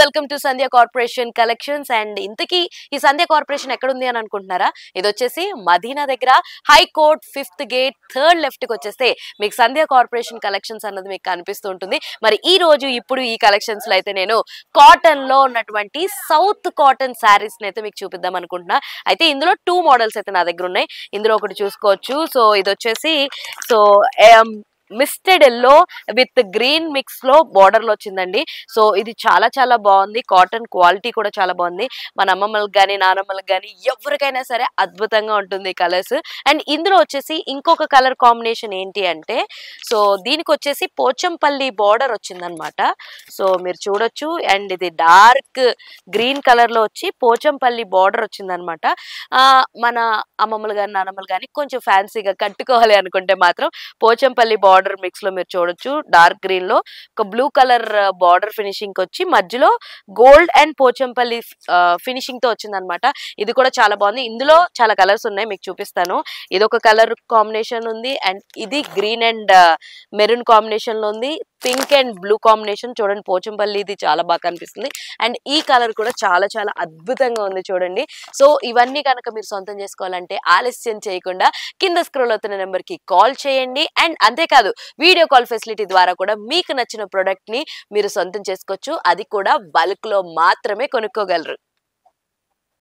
Welcome to Sandhya corporation collections. And ఇంతకీ ఈ సంధ్య corporation ఎక్కడ ఉంది అని అనుకుంటున్నారా? ఇది వచ్చేసి మదీనా దగ్గర high court 5th gate 3rd left కి వచ్చేస్తే మీకు సంధ్య కార్పొరేషన్ కలెక్షన్స్ అన్నది మీకు కనిపిస్తూ ఉంటుంది. మరి ఈ రోజు ఇప్పుడు ఈ కలెక్షన్స్ లో అయితే నేను కాటన్ లో ఉన్నటువంటి సౌత్ కాటన్ శారీస్ ని అయితే మీకు చూపిద్దాం అనుకుంటున్నా. అయితే ఇందులో 2 మోడల్స్ అయితే నా దగ్గర ఉన్నాయి. ఇందులో ఒకటి చూసుకోవచ్చు. సో ఇది వచ్చేసి మిస్టెడ్ ఎల్లో విత్ గ్రీన్ మిక్స్ లో బార్డర్ లో వచ్చిందండి. సో ఇది చాలా చాలా బాగుంది. కాటన్ క్వాలిటీ కూడా చాలా బాగుంది. మన అమ్మమ్మలకు కానీ నానమ్మలకు కానీ ఎవరికైనా సరే అద్భుతంగా ఉంటుంది కలర్స్. అండ్ ఇందులో వచ్చేసి ఇంకొక కలర్ కాంబినేషన్ ఏంటి అంటే, సో దీనికి వచ్చేసి పోచంపల్లి బార్డర్ వచ్చిందనమాట. సో మీరు చూడొచ్చు. అండ్ ఇది డార్క్ గ్రీన్ కలర్ లో వచ్చి పోచంపల్లి బార్డర్ వచ్చిందనమాట. మన అమ్మమ్మలు కానీ నానమ్మలు కానీ కొంచెం ఫ్యాన్సీగా కట్టుకోవాలి అనుకుంటే మాత్రం పోచంపల్లి బార్డర్ మిక్స్ లో మీరు చూడొచ్చు. డార్క్ గ్రీన్ లో ఒక బ్లూ కలర్ బార్డర్ ఫినిషింగ్ వచ్చి మధ్యలో గోల్డ్ అండ్ పోచంపల్లి ఫినిషింగ్ తో వచ్చిందనమాట. ఇది కూడా చాలా బాగుంది. ఇందులో చాలా కలర్స్ ఉన్నాయి, మీకు చూపిస్తాను. ఇది ఒక కలర్ కాంబినేషన్ ఉంది. అండ్ ఇది గ్రీన్ అండ్ మెరూన్ కాంబినేషన్ లో ఉంది. పింక్ అండ్ బ్లూ కాంబినేషన్ చూడండి. పోచంపల్లి ఇది చాలా బాగా కనిపిస్తుంది. అండ్ ఈ కలర్ కూడా చాలా చాలా అద్భుతంగా ఉంది చూడండి. సో ఇవన్నీ కనుక మీరు సొంతం చేసుకోవాలంటే ఆలస్యం చేయకుండా కింద స్క్రోల్ అవుతున్న నెంబర్ కి కాల్ చేయండి. అండ్ అంతేకాదు వీడియో కాల్ ఫెసిలిటీ ద్వారా కూడా మీకు నచ్చిన ప్రొడక్ట్ ని మీరు సొంతం చేసుకోవచ్చు. అది కూడా బల్క్ లో మాత్రమే కొనుక్కోగలరు.